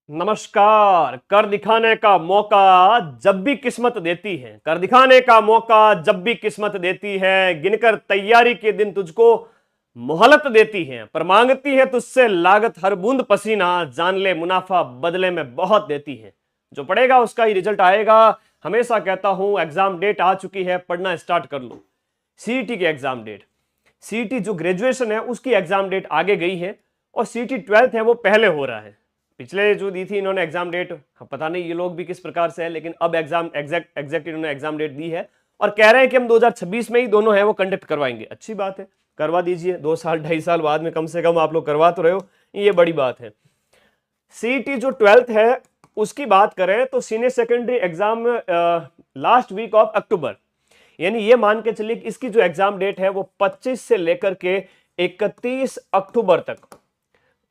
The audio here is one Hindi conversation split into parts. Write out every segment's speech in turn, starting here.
नमस्कार। कर दिखाने का मौका जब भी किस्मत देती है, कर दिखाने का मौका जब भी किस्मत देती है, गिनकर तैयारी के दिन तुझको मोहलत देती है, पर मांगती है तुझसे लागत हर बूंद पसीना, जान ले मुनाफा बदले में बहुत देती है। जो पढ़ेगा उसका ही रिजल्ट आएगा। हमेशा कहता हूं एग्जाम डेट आ चुकी है, पढ़ना स्टार्ट कर लो। सीईटी की एग्जाम डेट, सीईटी जो ग्रेजुएशन है उसकी एग्जाम डेट आगे गई है और सीईटी 12th है वो पहले हो रहा है। पिछले जो दी थी इन्होंने एग्जाम डेट, पता नहीं ये लोग भी किस प्रकार से है, लेकिन अब एग्जाम एग्जैक्ट इन्होंने एग्जाम डेट दी है और कह रहे हैं कि हम 2026 में ही दोनों है वो कंडक्ट करवाएंगे। अच्छी बात है, करवा दीजिए। 2 साल 2.5 साल बाद में कम से कम आप लोग करवा तो रहे हो, ये बड़ी बात है। सीईटी जो 12th है उसकी बात करें तो senior secondary exam last week of October, यानी ये मान के चलिए कि इसकी जो एग्जाम डेट है वो 25 से लेकर के 31 अक्टूबर तक,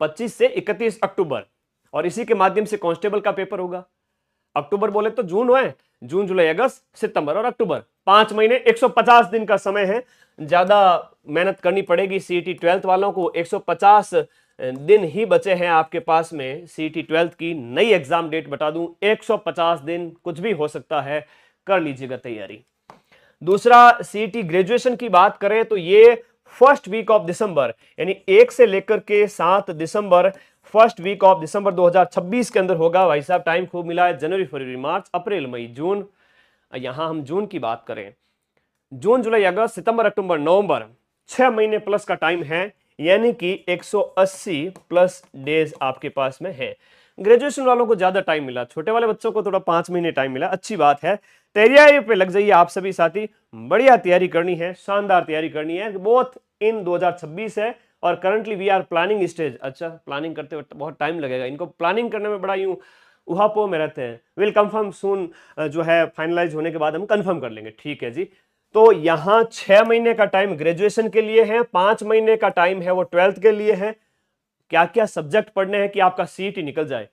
25 से 31 अक्टूबर, और इसी के माध्यम से कांस्टेबल का पेपर होगा। अक्टूबर बोले तो जून है, जून जुलाई अगस्त सितंबर और अक्टूबर, 5 महीने 150 दिन का समय है। ज्यादा मेहनत करनी पड़ेगी सीईटी 12th वालों को। 150 दिन ही बचे हैं आपके पास में सीईटी 12th की नई एग्जाम डेट बता दूं, 150 दिन, कुछ भी हो सकता है, कर लीजिएगा तैयारी। दूसरा, सीईटी ग्रेजुएशन की बात करें तो ये फर्स्ट वीक ऑफ दिसंबर, यानी 1 से लेकर के 7 दिसंबर, फर्स्ट वीक ऑफ दिसंबर 2026 के अंदर होगा। भाई साहब टाइम खूब मिला है, जनवरी फरवरी मार्च अप्रैल मई जून, यहां हम जून की बात करें, जून जुलाई अगस्त सितंबर अक्टूबर नवंबर, 6 महीने प्लस का टाइम है, यानी कि 180 प्लस डेज आपके पास में है। ग्रेजुएशन वालों को ज्यादा टाइम मिला, छोटे वाले बच्चों को थोड़ा 5 महीने टाइम मिला, अच्छी बात है। तैयारी पे लग जाइए आप सभी साथी, बढ़िया तैयारी करनी है, शानदार तैयारी करनी है। बोथ इन 2026 है और currently we are planning stage. अच्छा, प्लानिंग करते वक्त बहुत टाइम लगेगा, इनको प्लानिंग करने में बड़ा यूं उहापोह में रहते हैं। विल कंफर्म सून, जो है फाइनलाइज होने के बाद हम कंफर्म कर लेंगे, ठीक है जी। तो यहां 6 महीने का टाइम ग्रेजुएशन के लिए है, 5 महीने का टाइम है वो 12th के लिए है। क्या क्या सब्जेक्ट पढ़ने हैं कि आपका सीईटी निकल जाए।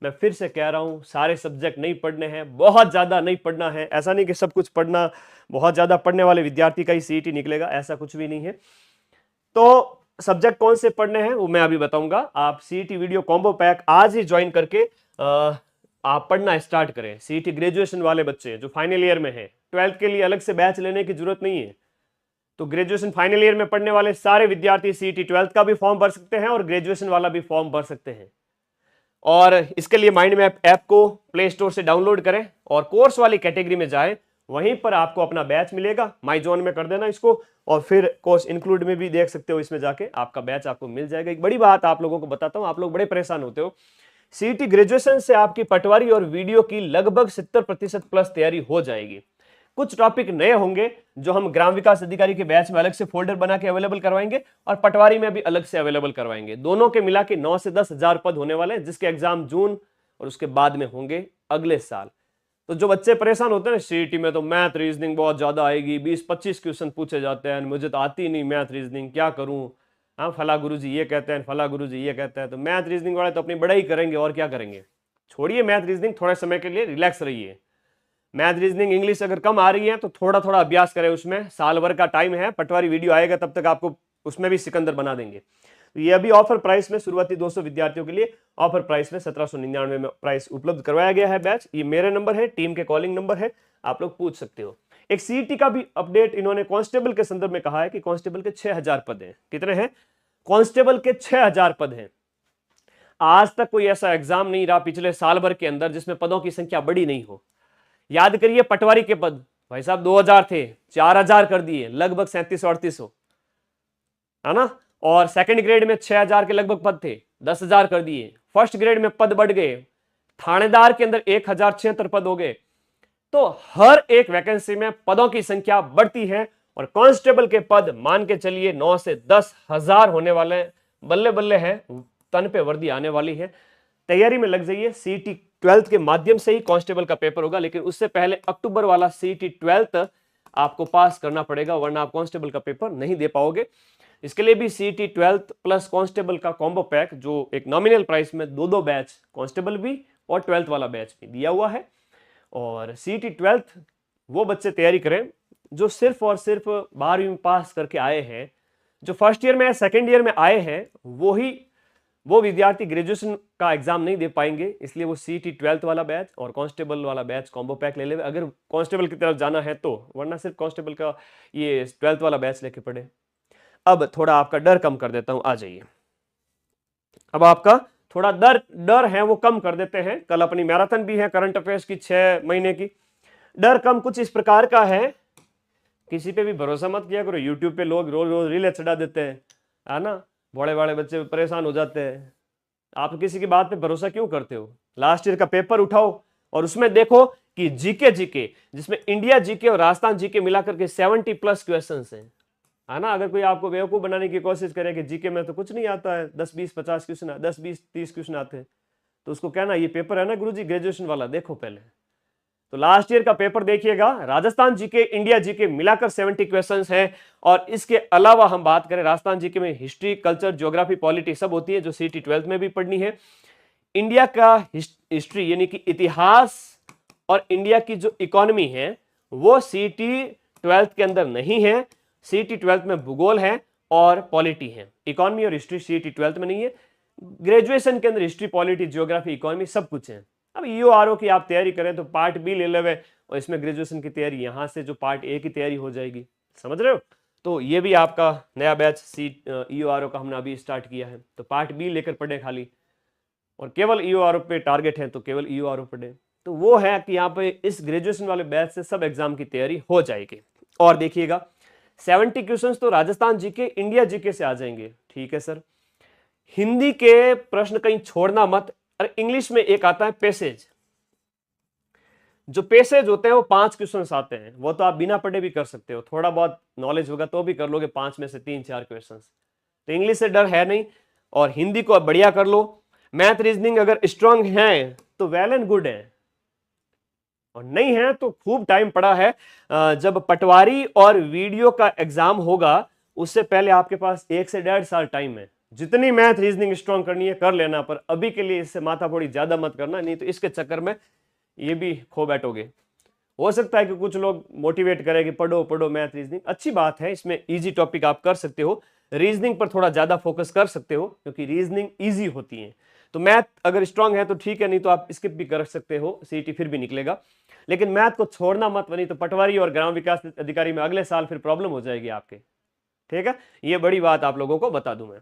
मैं फिर से कह रहा हूं, सारे सब्जेक्ट नहीं पढ़ने हैं, बहुत ज्यादा नहीं पढ़ना है। ऐसा नहीं कि सब कुछ पढ़ना, बहुत ज्यादा पढ़ने वाले विद्यार्थी का ही सीईटी निकलेगा, ऐसा कुछ भी नहीं है। तो सब्जेक्ट कौन से पढ़ने हैं वो मैं अभी बताऊंगा। आप सीईटी वीडियो कॉम्बो पैक आज ही ज्वाइन करके आप पढ़ना स्टार्ट करें। सीईटी ग्रेजुएशन वाले बच्चे जो फाइनल ईयर में हैं, 12th के लिए अलग से बैच लेने की जरूरत नहीं है। तो ग्रेजुएशन फाइनल ईयर में पढ़ने वाले सारे विद्यार्थी सीईटी 12th का भी फॉर्म भर सकते हैं और ग्रेजुएशन वाला भी फॉर्म भर सकते हैं। और इसके लिए माइंड मैप ऐप को प्ले स्टोर से डाउनलोड करें और कोर्स वाली कैटेगरी में जाएं, वहीं पर आपको अपना बैच मिलेगा। माई जोन में कर देना इसको, और फिर कोर्स इंक्लूड में भी देख सकते हो, इसमें जाके आपका बैच आपको मिल जाएगा। एक बड़ी बात आप लोगों को बताता हूं, आप लोग बड़े परेशान होते हो। सीईटी ग्रेजुएशन से आपकी पटवारी और वीडियो की लगभग 70% प्लस तैयारी हो जाएगी। कुछ टॉपिक नए होंगे जो हम ग्राम विकास अधिकारी के बैच में अलग से फोल्डर बना के अवेलेबल करवाएंगे और पटवारी में भी अलग से अवेलेबल करवाएंगे। दोनों के मिला के 9 से 10 हजार पद होने वाले हैं, जिसके एग्जाम जून और उसके बाद में होंगे अगले साल। तो जो बच्चे परेशान होते हैं सीईटी में, तो मैथ रीजनिंग बहुत ज्यादा आएगी, 20-25 क्वेश्चन पूछे जाते हैं, मुझे तो आती नहीं मैथ रीजनिंग, क्या करूं। हाँ, फला गुरुजी ये कहते हैं, फला गुरुजी ये कहते हैं। तो मैथ रीजनिंग वाले तो अपनी बढ़ाई करेंगे और क्या करेंगे। छोड़िए मैथ रीजनिंग, थोड़े समय के लिए रिलैक्स रहिए। मैथ रीजनिंग इंग्लिश अगर कम आ रही है तो थोड़ा थोड़ा अभ्यास करें, उसमें साल भर का टाइम है। पटवारी वीडियो आएगा तब तक आपको उसमें भी सिकंदर बना देंगे। तो ये अभी ऑफर प्राइस में शुरुआती 200 विद्यार्थियों के लिए ऑफर प्राइस में 1799 में प्राइस उपलब्ध करवाया गया है बैच। ये मेरे नंबर है, टीम के कॉलिंग नंबर है, आप लोग पूछ सकते हो। एक सीईटी का भी अपडेट इन्होंने कांस्टेबल के संदर्भ में कहा है कि कांस्टेबल के 6000 पद हैं। कितने हैं? कांस्टेबल के 6000 पद हैं। आज तक कोई ऐसा एग्जाम नहीं रहा पिछले साल भर के अंदर जिसमें पदों की संख्या बड़ी नहीं हो। याद करिए, पटवारी के पद भाई साहब 2000 थे, 4000 कर दिए, लगभग 3738 है ना। और सेकंड ग्रेड में 6000 के लगभग पद थे, 10,000 कर दिए। फर्स्ट ग्रेड में पद बढ़ गए, थानेदार के अंदर 1076 पद हो गए। तो हर एक वैकेंसी में पदों की संख्या बढ़ती है और कांस्टेबल के पद मान के चलिए 9 से 10,000 होने वाले। बल्ले बल्ले है, तन पे वर्दी आने वाली है। तैयारी में लग जाइए। सीईटी 12th के माध्यम से ही कांस्टेबल का पेपर होगा, लेकिन उससे पहले अक्टूबर वाला सीईटी 12th आपको पास करना पड़ेगा, वरना आप कांस्टेबल का पेपर नहीं दे पाओगे। इसके लिए भी सीईटी 12th प्लस कांस्टेबल का कॉम्बो पैक, जो एक नॉमिनल प्राइस में 2 बैच, कांस्टेबल भी और 12th वाला बैच भी दिया हुआ है। और सीईटी 12th वो बच्चे तैयारी करें जो सिर्फ और सिर्फ 12वीं में पास करके आए हैं। जो फर्स्ट ईयर में या सेकेंड ईयर में आए हैं वो ही वो विद्यार्थी ग्रेजुएशन का एग्जाम नहीं दे पाएंगे, इसलिए वो सीटी 12th वाला बैच और कांस्टेबल वाला बैच कॉम्बो पैक ले ले, अगर कांस्टेबल की तरफ जाना है तो, वरना सिर्फ कांस्टेबल का ये 12th वाला बैच लेके पढ़े। अब थोड़ा आपका डर कम कर देता हूं, आ जाइए। अब आपका थोड़ा डर है वो कम कर देते हैं। कल अपनी मैराथन भी है करंट अफेयर्स की 6 महीने की। डर कम कुछ इस प्रकार का है, किसी पे भी भरोसा मत किया करो। यूट्यूब पे लोग रोज रोज रीलें चढ़ा देते हैं, है ना, बड़े बड़े बच्चे परेशान हो जाते हैं। आप किसी की बात पे भरोसा क्यों करते हो? लास्ट ईयर का पेपर उठाओ और उसमें देखो कि जीके जिसमें इंडिया जीके और राजस्थान जीके मिलाकर के 70+ क्वेश्चन हैं, है ना। अगर कोई आपको बेवकूफ बनाने की कोशिश करे कि जीके में तो कुछ नहीं आता है, 10 20 50 क्वेश्चन, 10 20 30 क्वेश्चन आते हैं, तो उसको कहना ये पेपर है ना गुरुजी ग्रेजुएशन वाला, देखो पहले। तो लास्ट ईयर का पेपर देखिएगा, राजस्थान जीके इंडिया जीके मिलाकर 70 क्वेश्चंस हैं। और इसके अलावा हम बात करें राजस्थान जीके में हिस्ट्री, कल्चर, ज्योग्राफी, पॉलिटी सब होती है, जो सीटी 12th में भी पढ़नी है। इंडिया का हिस्ट्री यानी कि इतिहास और इंडिया की जो इकोनॉमी है वो सीटी 12th के अंदर नहीं है। सीटी 12th में भूगोल है और पॉलिटी है। इकोनॉमी और हिस्ट्री सीटी 12th में नहीं है। ग्रेजुएशन के अंदर हिस्ट्री, पॉलिटी, ज्योग्राफी, इकोनॉमी सब कुछ है। अब ईओआरओ की आप तैयारी करें तो पार्ट बी ले लेवे और इसमें ग्रेजुएशन की तैयारी यहां से जो पार्ट ए की तैयारी हो जाएगी, समझ रहे हो। तो ये भी आपका नया बैच ईओआरओ का हमने अभी स्टार्ट किया है, तो पार्ट बी लेकर पढ़े खाली, और केवल ईओआरओ पे टारगेट है तो केवल ईओआरओ पढ़े। तो वो है कि यहाँ पे इस ग्रेजुएशन वाले बैच से सब एग्जाम की तैयारी हो जाएगी। और देखिएगा 70 क्वेश्चन तो राजस्थान जीके इंडिया जीके से आ जाएंगे, ठीक है सर। हिंदी के प्रश्न कहीं छोड़ना मत। और इंग्लिश में एक आता है पैसेज, जो पैसेज होते हैं वो 5 क्वेश्चन आते हैं, वो तो आप बिना पढ़े भी कर सकते हो, थोड़ा बहुत नॉलेज होगा तो भी कर लोगे, 5 में से 3-4 क्वेश्चन। तो इंग्लिश से डर है नहीं, और हिंदी को बढ़िया कर लो। मैथ रीजनिंग अगर स्ट्रांग है तो वेल एंड गुड है, और नहीं है तो खूब टाइम पड़ा है। जब पटवारी और वीडियो का एग्जाम होगा उससे पहले आपके पास 1 से 1.5 साल टाइम है। जितनी मैथ रीजनिंग स्ट्रांग करनी है कर लेना, पर अभी के लिए इससे माथा फोड़ी ज्यादा मत करना, नहीं तो इसके चक्कर में ये भी खो बैठोगे। हो सकता है कि कुछ लोग मोटिवेट करें कि पढ़ो पढ़ो मैथ रीजनिंग, अच्छी बात है, इसमें इजी टॉपिक आप कर सकते हो, रीजनिंग पर थोड़ा ज्यादा फोकस कर सकते हो क्योंकि रीजनिंग इजी होती है। तो मैथ अगर स्ट्रांग है तो ठीक है, नहीं तो आप स्किप भी कर सकते हो, सीटी फिर भी निकलेगा। लेकिन मैथ को छोड़ना मत, नहीं तो पटवारी और ग्राम विकास अधिकारी में अगले साल फिर प्रॉब्लम हो जाएगी आपके, ठीक है। ये बड़ी बात आप लोगों को बता दूं मैं।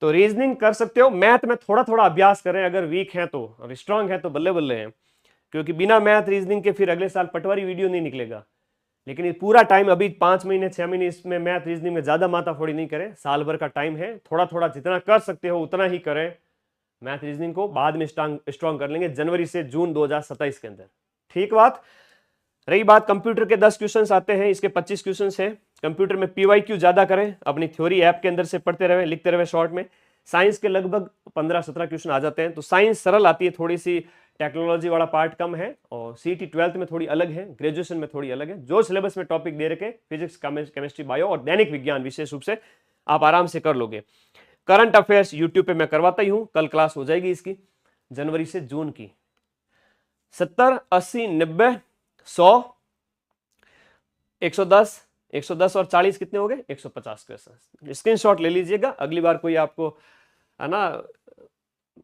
तो रीजनिंग कर सकते हो, मैथ में थोड़ा थोड़ा अभ्यास करें, अगर वीक है तो, अब स्ट्रांग है तो बल्ले बल्ले हैं, क्योंकि बिना मैथ रीजनिंग के फिर अगले साल पटवारी वीडियो नहीं निकलेगा। लेकिन ये पूरा टाइम अभी 5 महीने 6 महीने इसमें मैथ रीजनिंग में ज्यादा माथाफोड़ी नहीं करें, साल भर का टाइम है, थोड़ा थोड़ा जितना कर सकते हो उतना ही करें। मैथ रीजनिंग को बाद में स्ट्रांग कर लेंगे जनवरी से जून 2027 के अंदर, ठीक बात। रही बात कंप्यूटर के 10 क्वेश्चंस आते हैं, इसके 25 क्वेश्चंस हैं। कंप्यूटर में पीवाईक्यू ज्यादा करें, अपनी थ्योरी ऐप के अंदर से पढ़ते रहे, लिखते रहे शॉर्ट में। साइंस के लगभग 15-17 क्वेश्चन आ जाते हैं, तो साइंस सरल आती है, थोड़ी सी टेक्नोलॉजी वाला पार्ट कम है, और सीटी 12th में थोड़ी अलग है, ग्रेजुएशन में थोड़ी अलग है। जो सिलेबस में टॉपिक दे रखे फिजिक्स, केमिस्ट्री, बायो और दैनिक विज्ञान विशेष रूप से आप आराम से कर लोगे। करंट अफेयर्स यूट्यूब पे मैं करवाता ही हूं, कल क्लास हो जाएगी इसकी, जनवरी से जून की। 70, 80, 90, 100, 110, 110 और 40 कितने हो गए? 150 क्वेश्चन। स्क्रीनशॉट ले लीजिएगा, अगली बार कोई आपको है ना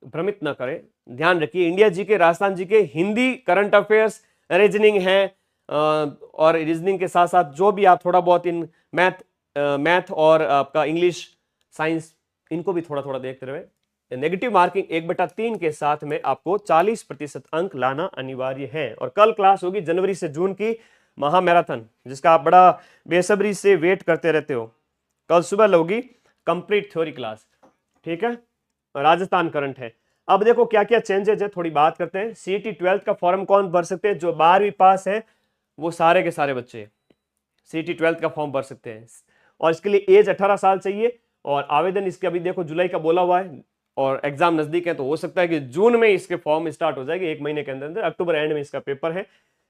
भ्रमित ना करे। ध्यान रखिए, इंडिया जी के, राजस्थान जी के, हिंदी, करंट अफेयर्स, रीजनिंग है, और रीजनिंग के साथ साथ जो भी आप थोड़ा बहुत इन मैथ और आपका इंग्लिश, साइंस, इनको भी थोड़ा थोड़ा देखते रहे। नेगेटिव मार्किंग 1/3 के साथ में आपको 40% अंक लाना अनिवार्य है। और कल क्लास होगी जनवरी से जून की महा मैराथन, जिसका आप बड़ा बेसब्री से वेट करते रहते हो। कल सुबह होगी कंप्लीट थ्योरी क्लास, ठीक है। राजस्थान करंट है। अब देखो क्या क्या चेंजेज है, थोड़ी बात करते हैं। सीटी 12th का फॉर्म कौन भर सकते हैं? जो 12वीं पास है वो सारे के सारे बच्चे सीटी 12th का फॉर्म भर सकते हैं, और इसके लिए एज 18 साल चाहिए। और आवेदन इसके अभी देखो जुलाई का बोला हुआ है, और एग्जाम नजदीक है, तो हो सकता है कि जून में इसके फॉर्म स्टार्ट हो जाएगी, 1 महीने के अंदर अंदर, अक्टूबर एंड में इसका पेपर है।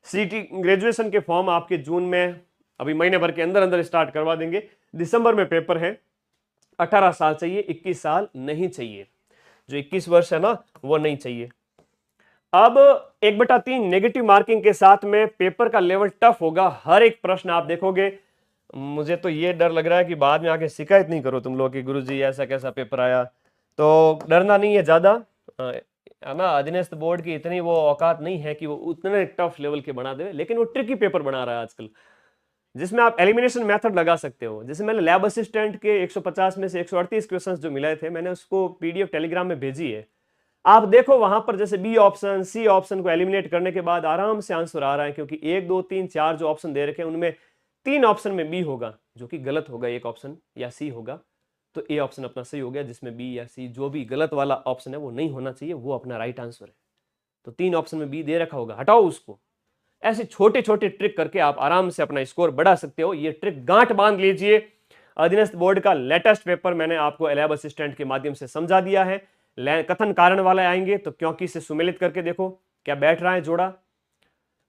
सीटी ग्रेजुएशन के फॉर्म आपके जून में, अभी महीने भर के अंदर अंदर स्टार्ट करवा देंगे। दिसंबर में पेपर है। 18 साल चाहिए, 21 साल नहीं चाहिए, जो 21 वर्ष है ना वो नहीं चाहिए। अब 1/3 नेगेटिव मार्किंग के साथ में पेपर का लेवल टफ होगा। हर एक प्रश्न आप देखोगे, मुझे तो ये डर लग रहा है कि बाद में आके शिकायत नहीं करो तुम लोग कि गुरुजी ऐसा कैसा पेपर आया। तो तो डरना नहीं है ज्यादा, है ना। अधीनस्थ बोर्ड की इतनी वो औकात नहीं है कि वो उतने टफ लेवल के बना दे, लेकिन वो ट्रिकी पेपर बना रहा है आजकल, जिसमें आप एलिमिनेशन मेथड लगा सकते हो। जैसे मैंने लैब असिस्टेंट के 150 में से 138 क्वेश्चंस जो मिले थे, मैंने उसको पीडीएफ टेलीग्राम में भेजी है। आप देखो वहां पर जैसे बी ऑप्शन, सी ऑप्शन को एलिमिनेट करने के बाद आराम से आंसर आ रहा है, क्योंकि 1 2 3 4 जो ऑप्शन दे रखे हैं उनमें 3 ऑप्शन में बी होगा जो कि गलत होगा, एक ऑप्शन या सी होगा, तो ए ऑप्शन अपना सही हो गया, जिसमें बी या सी जो भी गलत वाला ऑप्शन है वो नहीं होना चाहिए, वो अपना राइट आंसर है। तो 3 ऑप्शन में बी दे रखा होगा, हटाओ उसको। ऐसे छोटे छोटे ट्रिक करके आप आराम से अपना स्कोर बढ़ा सकते हो। ये ट्रिक गांठ बांध लीजिए। अधीनस्थ बोर्ड का लेटेस्ट पेपर मैंने आपको लैब असिस्टेंट के माध्यम से समझा दिया है। कथन कारण वाले आएंगे तो क्योंकि से सुमेलित करके देखो क्या बैठ रहा है जोड़ा।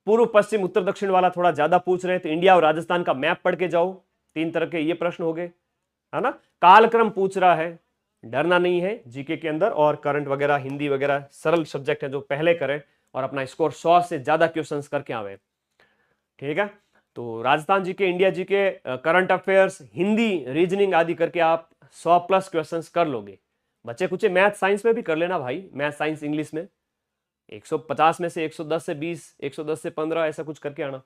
पूर्व पश्चिम उत्तर दक्षिण वाला थोड़ा ज्यादा पूछ रहे हैं तो इंडिया और राजस्थान का मैप पढ़ के जाओ। 3 तरह के ये प्रश्न हो गए, है ना। कालक्रम पूछ रहा है, डरना नहीं है जीके के अंदर, और करंट वगैरह हिंदी वगैरह सरल सब्जेक्ट है जो पहले करें और अपना स्कोर 100 से ज्यादा क्वेश्चंस करके आवे, ठीक है। तो Rajasthan GK, India GK, current affairs, Hindi, reasoning आदि करके आप 100 प्लस क्वेश्चंस कर लोगे। बच्चे कुछ मैथ साइंस में भी कर लेना भाई, मैथ साइंस इंग्लिश में 150 में से 110 से 20, 110 से 15 ऐसा कुछ करके आना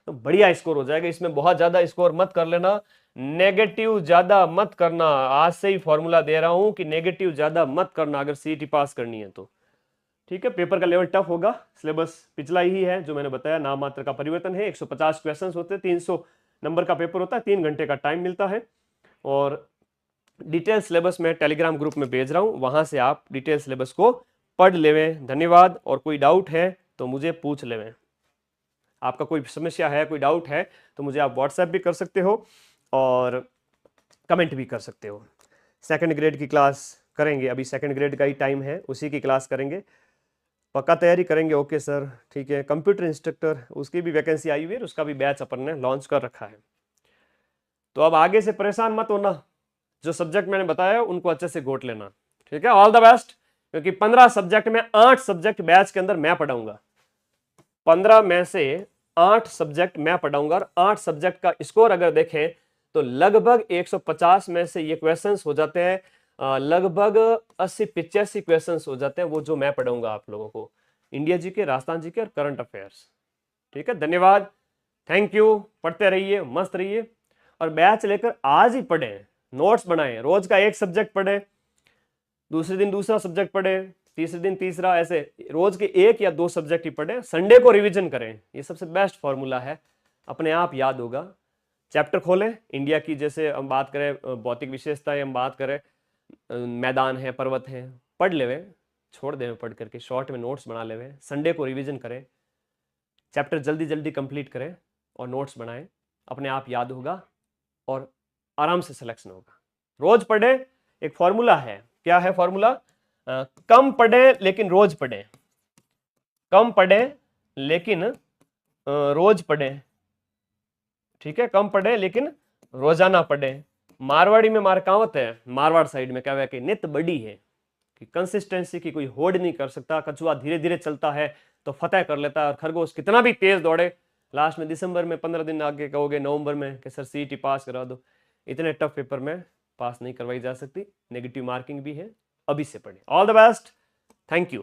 तो बढ़िया स्कोर हो जाएगा। इसमें बहुत ज्यादा स्कोर मत कर लेना, नेगेटिव ज्यादा मत करना। आज से ही फॉर्मूला दे रहा हूं कि नेगेटिव ज्यादा मत करना अगर सीईटी पास करनी है तो, ठीक है। पेपर का लेवल टफ होगा, सिलेबस पिछला ही है जो मैंने बताया, नाम मात्र का परिवर्तन है। 150 क्वेश्चंस होते हैं, 300 नंबर का पेपर होता है, 3 घंटे का टाइम मिलता है। और डिटेल सिलेबस में टेलीग्राम ग्रुप में भेज रहा हूं, वहां से आप डिटेल सिलेबस को पढ़ लेवें। धन्यवाद। और कोई डाउट है तो मुझे पूछ लेवें। आपका कोई समस्या है, कोई डाउट है तो मुझे आप व्हाट्सएप भी कर सकते हो और कमेंट भी कर सकते हो। सेकंड ग्रेड की क्लास करेंगे, अभी सेकंड ग्रेड का ही टाइम है, उसी की क्लास करेंगे, पक्का तैयारी करेंगे। ओके सर, ठीक है। कंप्यूटर इंस्ट्रक्टर, उसकी भी वैकेंसी आई हुई है, उसका भी बैच अपन ने लॉन्च कर रखा है। तो अब आगे से परेशान मत होना, जो सब्जेक्ट मैंने बताया उनको अच्छे से गोट लेना, ठीक है। All the best. क्योंकि 15 सब्जेक्ट में 8 सब्जेक्ट बैच के अंदर मैं पढ़ाऊंगा, 15 में से 8 सब्जेक्ट मैं पढ़ाऊंगा। और 8 सब्जेक्ट का स्कोर अगर देखें तो लगभग 150 में से ये क्वेश्चंस हो जाते हैं, लगभग 80-85 क्वेश्चंस हो जाते हैं वो जो मैं पढ़ाऊंगा आप लोगों को, इंडिया जीके, राजस्थान जीके और करंट अफेयर्स, ठीक है। धन्यवाद, थैंक यू। पढ़ते रहिए, मस्त रहिए, और बैच लेकर आज ही पढ़ें, नोट्स बनाएं, रोज का एक सब्जेक्ट पढ़ें, दूसरे दिन दूसरा सब्जेक्ट पढ़ें, तीसरे दिन तीसरा, ऐसे रोज के 1 या 2 सब्जेक्ट ही पढ़ें। संडे को रिवीजन करें, ये सबसे बेस्ट फॉर्मूला है, अपने आप याद होगा। चैप्टर खोलें, इंडिया की जैसे हम बात करें भौतिक विशेषताएं, हम बात करें मैदान है, पर्वत है, पढ़ लेवे, छोड़ देवे पढ़ करके, शॉर्ट में नोट्स बना लेवे। संडे को रिवीजन करें, चैप्टर जल्दी जल्दी कंप्लीट करें और नोट्स बनाएं, अपने आप याद होगा और आराम से सिलेक्शन होगा। रोज पढ़े, एक फॉर्मूला है, क्या है फॉर्मूला? कम पढ़े लेकिन रोज पढ़े, कम पढ़े लेकिन रोज पढ़े, ठीक है। कम पढ़े लेकिन रोजाना पढ़े। मारवाड़ी में मार कहावत है, मारवाड़ साइड में क्या है कि नित बड़ी है, कि कंसिस्टेंसी की कोई होड़ नहीं कर सकता। कछुआ धीरे धीरे चलता है तो फतेह कर लेता है, और खरगोश कितना भी तेज दौड़े, लास्ट में दिसंबर में 15 दिन आगे कहोगे नवंबर में कि सर सीईटी पास करा दो, इतने टफ पेपर में पास नहीं करवाई जा सकती, नेगेटिव मार्किंग भी है। अभी से पढ़े। All the best, thank you.